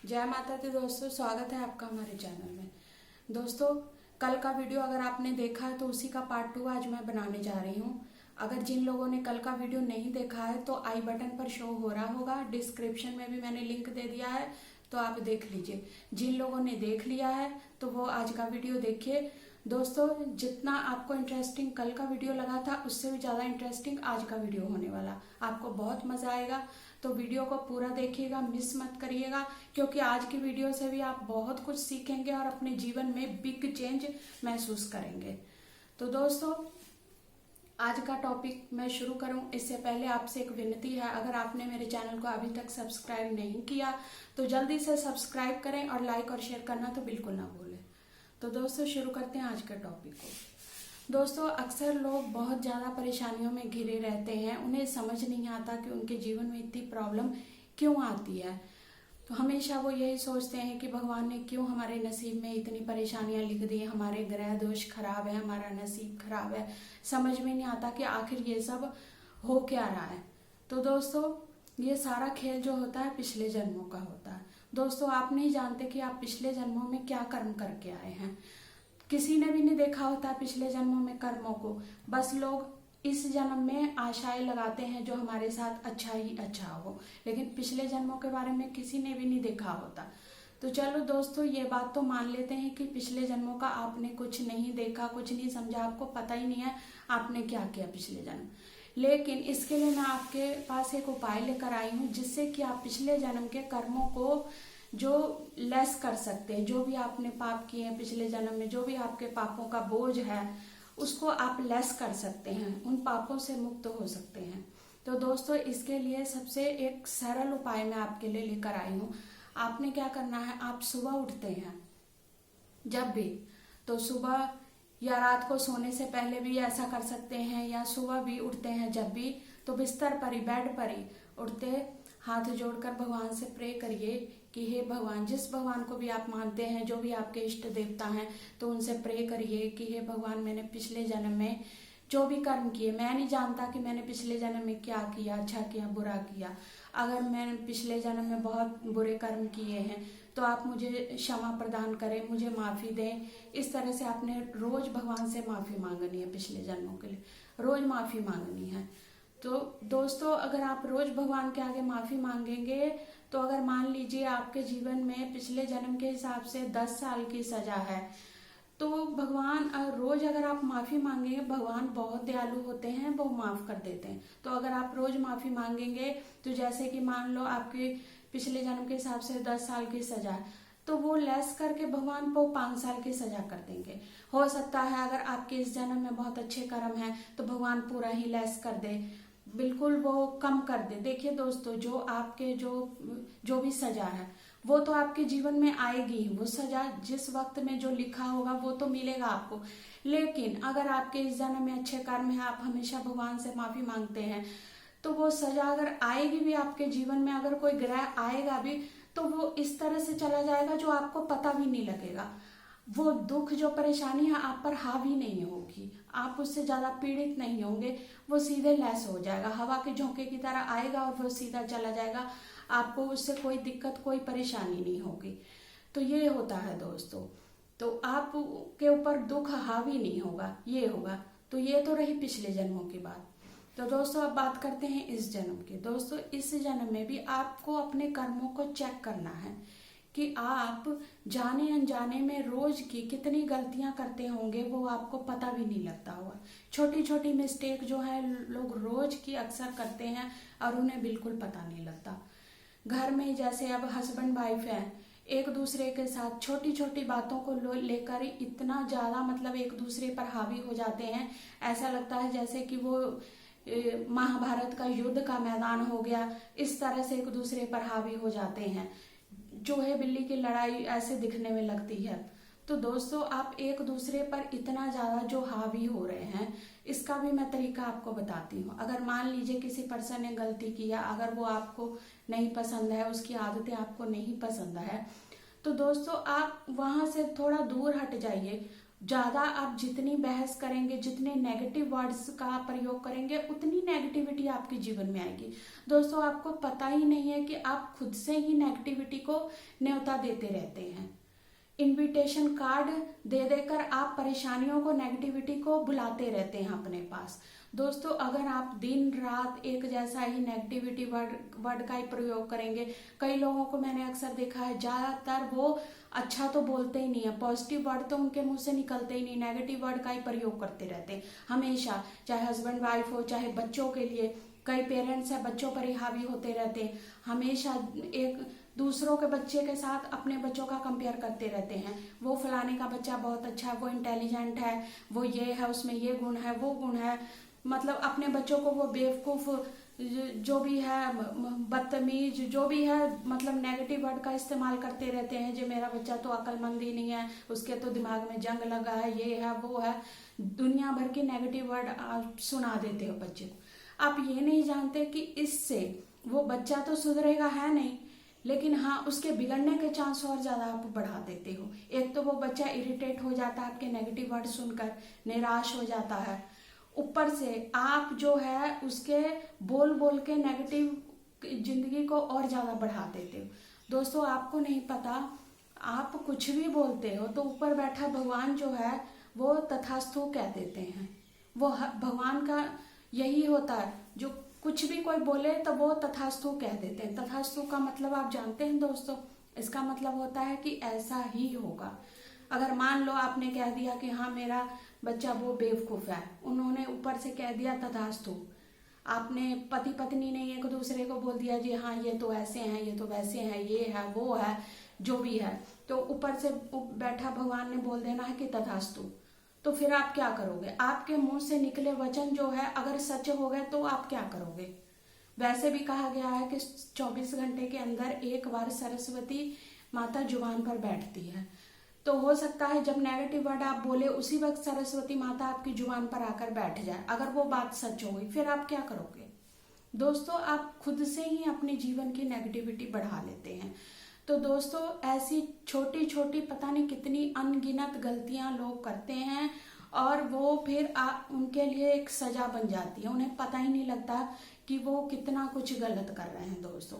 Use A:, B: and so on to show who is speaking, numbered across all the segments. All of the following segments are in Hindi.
A: जय माता दी दोस्तों, स्वागत है आपका हमारे चैनल में। दोस्तों, कल का वीडियो अगर आपने देखा है तो उसी का पार्ट 2 आज मैं बनाने जा रही हूँ। अगर जिन लोगों ने कल का वीडियो नहीं देखा है तो आई बटन पर शो हो रहा होगा, डिस्क्रिप्शन में भी मैंने लिंक दे दिया है, तो आप देख लीजिए। जिन लोगों ने देख लिया है तो वो आज का वीडियो देखिए। दोस्तों, जितना आपको इंटरेस्टिंग कल का वीडियो लगा था उससे भी ज़्यादा इंटरेस्टिंग आज का वीडियो होने वाला, आपको बहुत मज़ा आएगा। तो वीडियो को पूरा देखिएगा, मिस मत करिएगा, क्योंकि आज की वीडियो से भी आप बहुत कुछ सीखेंगे और अपने जीवन में बिग चेंज महसूस करेंगे। तो दोस्तों, आज का टॉपिक मैं शुरू करूं इससे पहले आपसे एक विनती है, अगर आपने मेरे चैनल को अभी तक सब्सक्राइब नहीं किया तो जल्दी से सब्सक्राइब करें और लाइक और शेयर करना तो बिल्कुल ना भूलें। तो दोस्तों, शुरू करते हैं आज के टॉपिक को। दोस्तों, अक्सर लोग बहुत ज़्यादा परेशानियों में घिरे रहते हैं, उन्हें समझ नहीं आता कि उनके जीवन में इतनी प्रॉब्लम क्यों आती है। तो हमेशा वो यही सोचते हैं कि भगवान ने क्यों हमारे नसीब में इतनी परेशानियां लिख दी, हमारे ग्रह दोष खराब है, हमारा नसीब खराब है। समझ में नहीं आता कि आखिर ये सब हो क्या रहा है। तो दोस्तों, ये सारा खेल जो होता है पिछले जन्मों का होता है। दोस्तों, आप नहीं जानते कि आप पिछले जन्मों में क्या कर्म करके आए हैं। किसी ने भी नहीं देखा होता पिछले जन्मों में कर्मों को, बस लोग इस जन्म में आशाएं लगाते हैं जो हमारे साथ अच्छा ही अच्छा हो, लेकिन पिछले जन्मों के बारे में किसी ने भी नहीं देखा होता। तो चलो दोस्तों, ये बात तो मान लेते हैं कि पिछले जन्मों का आपने कुछ नहीं देखा, कुछ नहीं समझा, आपको पता ही नहीं है आपने क्या किया पिछले जन्म। लेकिन इसके लिए मैं आपके पास एक उपाय लेकर आई हूँ, जिससे कि आप पिछले जन्म के कर्मों को जो लेस कर सकते हैं, जो भी आपने पाप किए हैं पिछले जन्म में, जो भी आपके पापों का बोझ है उसको आप लेस कर सकते हैं, उन पापों से मुक्त हो सकते हैं। तो दोस्तों, इसके लिए सबसे एक सरल उपाय मैं आपके लिए लेकर आई हूँ। आपने क्या करना है, आप सुबह उठते हैं जब भी, तो सुबह या रात को सोने से पहले भी ऐसा कर सकते हैं, या सुबह भी उठते हैं जब भी, तो बिस्तर पर ही, बेड पर ही उठते हाथ जोड़कर भगवान से प्रे करिए कि हे भगवान, जिस भगवान को भी आप मानते हैं, जो भी आपके इष्ट देवता हैं, तो उनसे प्रे करिए कि हे भगवान, मैंने पिछले जन्म में जो भी कर्म किए, मैं नहीं जानता कि मैंने पिछले जन्म में क्या किया, अच्छा किया बुरा किया। अगर मैंने पिछले जन्म में बहुत बुरे कर्म किए हैं तो आप मुझे क्षमा प्रदान करें, मुझे माफ़ी दें। इस तरह से आपने रोज भगवान से माफ़ी मांगनी है, पिछले जन्मों के लिए रोज माफ़ी मांगनी है। तो दोस्तों, अगर आप रोज भगवान के आगे माफ़ी मांगेंगे तो अगर मान लीजिए आपके जीवन में पिछले जन्म के हिसाब से 10 साल की सजा है, तो भगवान रोज अगर आप माफ़ी मांगेंगे, भगवान बहुत दयालु होते हैं, वो माफ़ कर देते हैं। तो अगर आप रोज माफ़ी मांगेंगे तो जैसे कि मान लो आपके पिछले जन्म के हिसाब से 10 साल की सजा है, तो वो लेस करके भगवान को 5 साल की सजा कर देंगे। हो सकता है अगर आपके इस जन्म में बहुत अच्छे कर्म हैं तो भगवान पूरा ही लेस कर दे, बिल्कुल वो कम कर दे। देखिए दोस्तों, जो आपके जो भी सजा है वो तो आपके जीवन में आएगी, वो सजा जिस वक्त में जो लिखा होगा वो तो मिलेगा आपको। लेकिन अगर आपके इस जन्म में अच्छे कर्म है, आप हमेशा भगवान से माफी मांगते हैं, तो वो सजा अगर आएगी भी आपके जीवन में, अगर कोई ग्रह आएगा भी, तो वो इस तरह से चला जाएगा जो आपको पता भी नहीं लगेगा। वो दुख, जो परेशानी है आप पर हावी नहीं होगी, आप उससे ज्यादा पीड़ित नहीं होंगे, वो सीधे लैस हो जाएगा, हवा के झोंके की तरह आएगा और वो सीधा चला जाएगा। आपको उससे कोई दिक्कत, कोई परेशानी नहीं होगी। तो ये होता है दोस्तों, तो आपके ऊपर दुख हावी नहीं होगा, ये होगा। तो ये तो रही पिछले जन्मों की बात। तो दोस्तों, अब बात करते हैं इस जन्म की। दोस्तों, इस जन्म में भी आपको अपने कर्मों को चेक करना है कि आप जाने अनजाने में रोज की कितनी गलतियां करते होंगे, वो आपको पता भी नहीं लगता होगा। छोटी छोटी मिस्टेक जो है लोग रोज की अक्सर करते हैं और उन्हें बिल्कुल पता नहीं लगता। घर में जैसे अब हस्बैंड वाइफ है, एक दूसरे के साथ छोटी छोटी बातों को लेकर इतना ज्यादा मतलब एक दूसरे पर हावी हो जाते हैं, ऐसा लगता है जैसे कि वो महाभारत का युद्ध का मैदान हो गया। इस तरह से एक दूसरे पर हावी हो जाते हैं, चूहे बिल्ली की लड़ाई ऐसे दिखने में लगती है। तो दोस्तों, आप एक दूसरे पर इतना ज्यादा जो हावी हो रहे हैं, इसका भी मैं तरीका आपको बताती हूँ। अगर मान लीजिए किसी पर्सन ने गलती किया, अगर वो आपको नहीं पसंद है, उसकी आदतें आपको नहीं पसंद है, तो दोस्तों आप वहां से थोड़ा दूर हट जाइए, ज्यादा आप जितनी बहस करेंगे, जितने नेगेटिव वर्ड्स का प्रयोग करेंगे, उतनी नेगेटिविटी आपके जीवन में आएगी। दोस्तों, आपको पता ही नहीं है कि आप खुद से ही नेगेटिविटी को न्योता देते रहते हैं। इनविटेशन कार्ड दे देकर आप परेशानियों को, नेगेटिविटी को बुलाते रहते हैं अपने पास। दोस्तों, अगर आप दिन रात एक जैसा ही नेगेटिविटी वर्ड का ही प्रयोग करेंगे, कई लोगों को मैंने अक्सर देखा है, ज्यादातर वो अच्छा तो बोलते ही नहीं है, पॉजिटिव वर्ड तो उनके मुंह से निकलते ही नहीं, नेगेटिव वर्ड का ही प्रयोग करते रहते हैं हमेशा, चाहे हस्बैंड वाइफ हो, चाहे बच्चों के लिए। कई पेरेंट्स है बच्चों पर ही हावी होते रहते हैं, हमेशा एक दूसरों के बच्चे के साथ अपने बच्चों का कंपेयर करते रहते हैं। वो फलाने का बच्चा बहुत अच्छा है, वो इंटेलिजेंट है, वो ये है, उसमें ये गुण है, वो गुण है, मतलब अपने बच्चों को वो बेवकूफ, जो भी है, बदतमीज, जो भी है, मतलब नेगेटिव वर्ड का इस्तेमाल करते रहते हैं। जो मेरा बच्चा तो अक्लमंद ही नहीं है, उसके तो दिमाग में जंग लगा है, ये है वो है, दुनिया भर के नेगेटिव वर्ड सुना देते हो बच्चे को। आप ये नहीं जानते कि इससे वो बच्चा तो सुधरेगा है नहीं, लेकिन हाँ, उसके बिगड़ने के चांस और ज्यादा आप बढ़ा देते हो। एक तो वो बच्चा इरिटेट हो जाता है आपके नेगेटिव वर्ड सुनकर, निराश हो जाता है, ऊपर से आप जो है उसके बोल बोल के नेगेटिव जिंदगी को और ज्यादा बढ़ा देते हो। दोस्तों, आपको नहीं पता, आप कुछ भी बोलते हो तो ऊपर बैठा भगवान जो है वो तथास्तु कह देते हैं। वो भगवान का यही होता है, जो कुछ भी कोई बोले तो वो तथास्तु कह देते हैं। तथास्तु का मतलब आप जानते हैं दोस्तों, इसका मतलब होता है कि ऐसा ही होगा। अगर मान लो आपने कह दिया कि हाँ मेरा बच्चा वो बेवकूफ है, उन्होंने ऊपर से कह दिया तथास्तु। आपने पति पत्नी ने एक दूसरे को बोल दिया जी हाँ ये तो ऐसे हैं, ये तो वैसे हैं, ये है वो है, जो भी है, तो ऊपर से बैठा भगवान ने बोल देना है कि तथास्तु। तो फिर आप क्या करोगे? आपके मुंह से निकले वचन जो है अगर सच हो गए तो आप क्या करोगे? वैसे भी कहा गया है कि 24 घंटे के अंदर एक बार सरस्वती माता जुबान पर बैठती है। तो हो सकता है जब नेगेटिव वर्ड आप बोले उसी वक्त सरस्वती माता आपकी जुबान पर आकर बैठ जाए। अगर वो बात सच हो गई फिर आप क्या करोगे? दोस्तों, आप खुद से ही अपने जीवन की नेगेटिविटी बढ़ा लेते हैं। तो दोस्तों, ऐसी छोटी छोटी पता नहीं कितनी अनगिनत गलतियां लोग करते हैं और वो फिर उनके लिए एक सजा बन जाती है। उन्हें पता ही नहीं लगता कि वो कितना कुछ गलत कर रहे हैं। दोस्तों,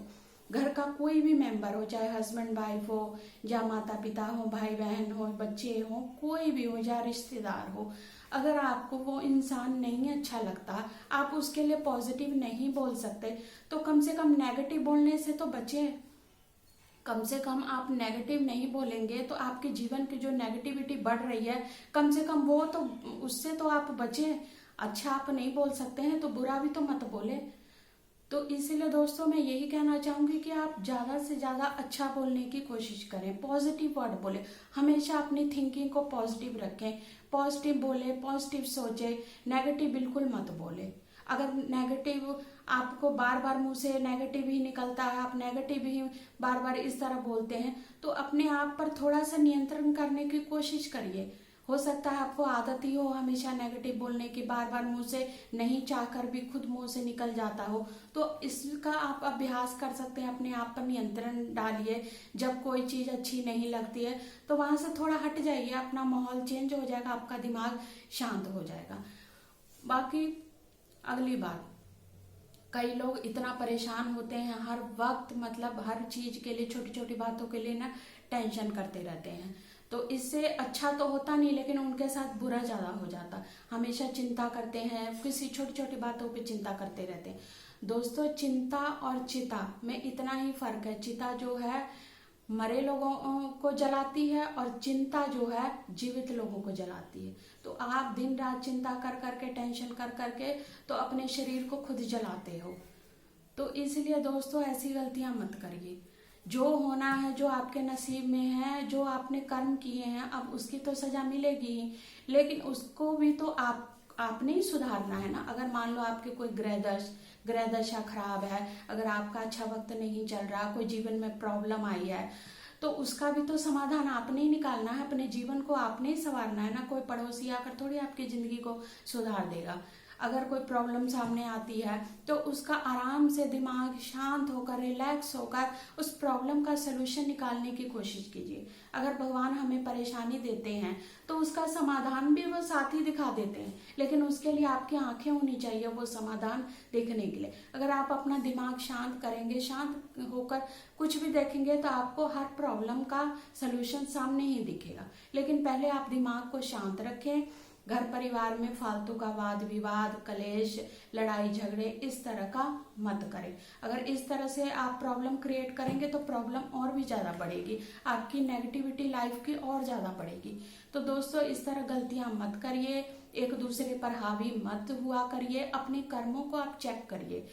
A: घर का कोई भी मेंबर हो, चाहे हस्बैंड वाइफ हो, या माता पिता हो, भाई बहन हो, बच्चे हो, कोई भी हो, या रिश्तेदार हो, अगर आपको वो इंसान नहीं अच्छा लगता, आप उसके लिए पॉजिटिव नहीं बोल सकते, तो कम से कम नेगेटिव बोलने से तो बचे। कम से कम आप नेगेटिव नहीं बोलेंगे तो आपके जीवन की जो नेगेटिविटी बढ़ रही है, कम से कम वो तो, उससे तो आप बचे। अच्छा आप नहीं बोल सकते हैं तो बुरा भी तो मत बोले। तो इसीलिए दोस्तों मैं यही कहना चाहूंगी कि आप ज्यादा से ज्यादा अच्छा बोलने की कोशिश करें, पॉजिटिव वर्ड बोले, हमेशा अपनी थिंकिंग को पॉजिटिव रखें, पॉजिटिव बोले, पॉजिटिव सोचे, नेगेटिव बिल्कुल मत बोले। अगर नेगेटिव आपको बार बार मुंह से नेगेटिव ही निकलता है, आप नेगेटिव ही बार बार इस तरह बोलते हैं, तो अपने आप पर थोड़ा सा नियंत्रण करने की कोशिश करिए। हो सकता है आपको आदत ही हो हमेशा नेगेटिव बोलने की, बार बार मुंह से नहीं चाहकर भी खुद मुंह से निकल जाता हो, तो इसका आप अभ्यास कर सकते हैं। अपने आप पर नियंत्रण डालिए। जब कोई चीज अच्छी नहीं लगती है तो वहां से थोड़ा हट जाइए, अपना माहौल चेंज हो जाएगा, आपका दिमाग शांत हो जाएगा। बाकी अगली बात, कई लोग इतना परेशान होते हैं हर वक्त, मतलब हर चीज के लिए, छोटी छोटी बातों के लिए ना टेंशन करते रहते हैं। तो इससे अच्छा तो होता नहीं, लेकिन उनके साथ बुरा ज्यादा हो जाता। हमेशा चिंता करते हैं, किसी छोटी छोटी बातों पे चिंता करते रहते हैं। दोस्तों, चिंता और चिता में इतना ही फर्क है। चिता जो है मरे लोगों को जलाती है और चिंता जो है जीवित लोगों को जलाती है। तो आप दिन रात चिंता कर करके, टेंशन कर करके तो अपने शरीर को खुद जलाते हो। तो इसलिए दोस्तों ऐसी गलतियां मत करिए। जो होना है, जो आपके नसीब में है, जो आपने कर्म किए हैं, अब उसकी तो सजा मिलेगी ही, लेकिन उसको भी तो आपने ही सुधारना है ना। अगर मान लो आपके कोई ग्रह दशा खराब है, अगर आपका अच्छा वक्त नहीं चल रहा, कोई जीवन में प्रॉब्लम आई है, तो उसका भी तो समाधान आपने ही निकालना है। अपने जीवन को आपने ही संवारना है ना। कोई पड़ोसी आकर थोड़ी आपकी जिंदगी को सुधार देगा। अगर कोई प्रॉब्लम सामने आती है तो उसका आराम से दिमाग शांत होकर रिलैक्स होकर उस प्रॉब्लम का सलूशन निकालने की कोशिश कीजिए। अगर भगवान हमें परेशानी देते हैं तो उसका समाधान भी वो साथ ही दिखा देते हैं, लेकिन उसके लिए आपकी आंखें होनी चाहिए वो समाधान देखने के लिए। अगर आप अपना दिमाग शांत करेंगे, शांत होकर कुछ भी देखेंगे तो आपको हर प्रॉब्लम का सलूशन सामने ही दिखेगा। लेकिन पहले आप दिमाग को शांत रखें। घर परिवार में फालतू का वाद विवाद, कलेश, लड़ाई झगड़े इस तरह का मत करें। अगर इस तरह से आप प्रॉब्लम क्रिएट करेंगे तो प्रॉब्लम और भी ज्यादा बढ़ेगी, आपकी नेगेटिविटी लाइफ की और ज्यादा बढ़ेगी। तो दोस्तों इस तरह गलतियां मत करिए, एक दूसरे पर हावी मत हुआ करिए, अपने कर्मों को आप चेक करिए।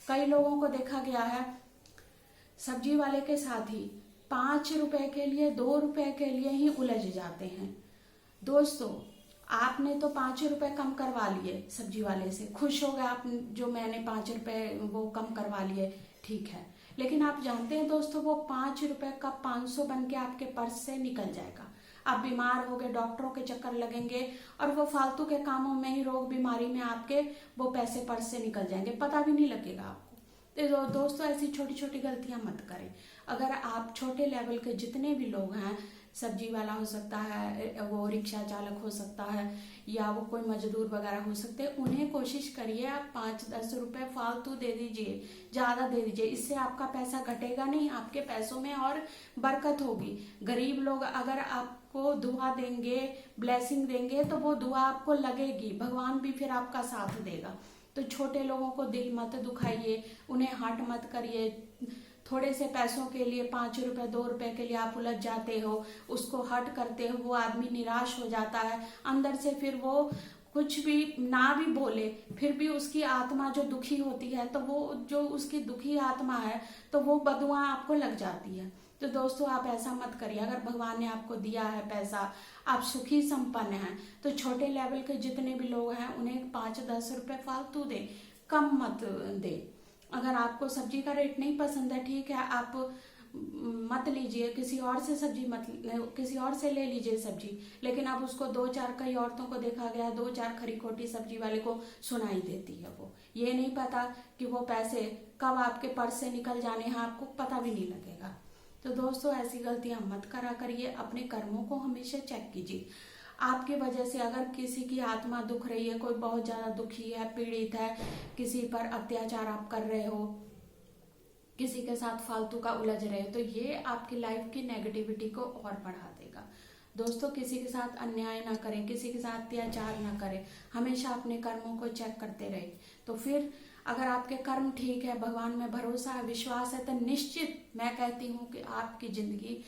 A: कई लोगों को देखा गया है सब्जी वाले के साथ ही 5 रुपए के लिए 2 रुपए के लिए ही उलझ जाते हैं। दोस्तों आपने तो 5 रुपए कम करवा लिए सब्जी वाले से, खुश हो गए आप, जो मैंने 5 रुपए वो कम करवा लिए, ठीक है। लेकिन आप जानते हैं दोस्तों वो 5 रुपए का 500 बन के आपके पर्स से निकल जाएगा। आप बीमार हो गए, डॉक्टरों के चक्कर लगेंगे और वो फालतू के कामों में ही, रोग बीमारी में आपके वो पैसे पर्स से निकल जाएंगे, पता भी नहीं लगेगा आपको। तो दोस्तों ऐसी छोटी छोटी गलतियां मत करें। अगर आप छोटे लेवल के जितने भी लोग हैं, सब्जी वाला हो सकता है, वो रिक्शा चालक हो सकता है, या वो कोई मजदूर वगैरह हो सकते हैं, उन्हें कोशिश करिए आप 5-10 रुपए फालतू दे दीजिए, ज्यादा दे दीजिए। इससे आपका पैसा घटेगा नहीं, आपके पैसों में और बरकत होगी। गरीब लोग अगर आपको दुआ देंगे, ब्लेसिंग देंगे, तो वो दुआ आपको लगेगी, भगवान भी फिर आपका साथ देगा। तो छोटे लोगों को दिल मत दुखाइए, उन्हें हर्ट मत करिए। थोड़े से पैसों के लिए 5 रुपए 2 रुपए के लिए आप उलझ जाते हो, उसको हर्ट करते हो, वो आदमी निराश हो जाता है अंदर से, फिर वो कुछ भी ना भी बोले फिर भी उसकी आत्मा जो दुखी होती है, तो वो जो उसकी दुखी आत्मा है तो वो बदुआ आपको लग जाती है। तो दोस्तों आप ऐसा मत करिए। अगर भगवान ने आपको दिया है पैसा, आप सुखी संपन्न हैं, तो छोटे लेवल के जितने भी लोग हैं उन्हें 5-10 रुपए फालतू दे, कम मत दे। अगर आपको सब्जी का रेट नहीं पसंद है, ठीक है, आप मत लीजिए, किसी और से सब्जी मत, किसी और से ले लीजिए सब्जी। लेकिन अब उसको 2-4 कई औरतों को देखा गया, 2-4 खरी खोटी सब्जी वाले को सुनाई देती है। वो ये नहीं पता कि वो पैसे कब आपके पर्स से निकल जाने हैं, आपको पता भी नहीं लगेगा। तो दोस्तों ऐसी गलतियां मत करा करिए, अपने कर्मों को हमेशा चेक कीजिए। आपकी वजह से अगर किसी की आत्मा दुख रही है, कोई बहुत ज्यादा दुखी है, पीड़ित है, किसी पर अत्याचार आप कर रहे हो, किसी के साथ फालतू का उलझ रहे हो, तो ये आपकी लाइफ की नेगेटिविटी को और बढ़ा देगा। दोस्तों किसी के साथ अन्याय ना करें, किसी के साथ अत्याचार ना करें, हमेशा अपने कर्मों को चेक करते रहे। तो फिर अगर आपके कर्म ठीक है, भगवान में भरोसा है, विश्वास है, तो निश्चित मैं कहती हूँ कि आपकी जिंदगी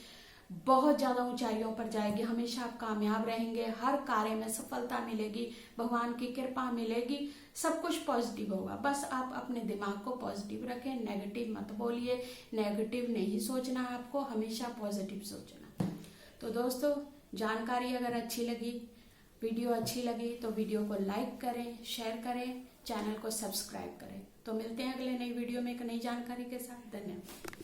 A: बहुत ज्यादा ऊंचाइयों पर जाएगी। हमेशा आप कामयाब रहेंगे, हर कार्य में सफलता मिलेगी, भगवान की कृपा मिलेगी, सब कुछ पॉजिटिव होगा। बस आप अपने दिमाग को पॉजिटिव रखें, नेगेटिव मत बोलिए, नेगेटिव नहीं सोचना है आपको, हमेशा पॉजिटिव सोचना। तो दोस्तों जानकारी अगर अच्छी लगी, वीडियो अच्छी लगी तो वीडियो को लाइक करें, शेयर करें, चैनल को सब्सक्राइब करें। तो मिलते हैं अगले नई वीडियो में एक नई जानकारी के साथ। धन्यवाद।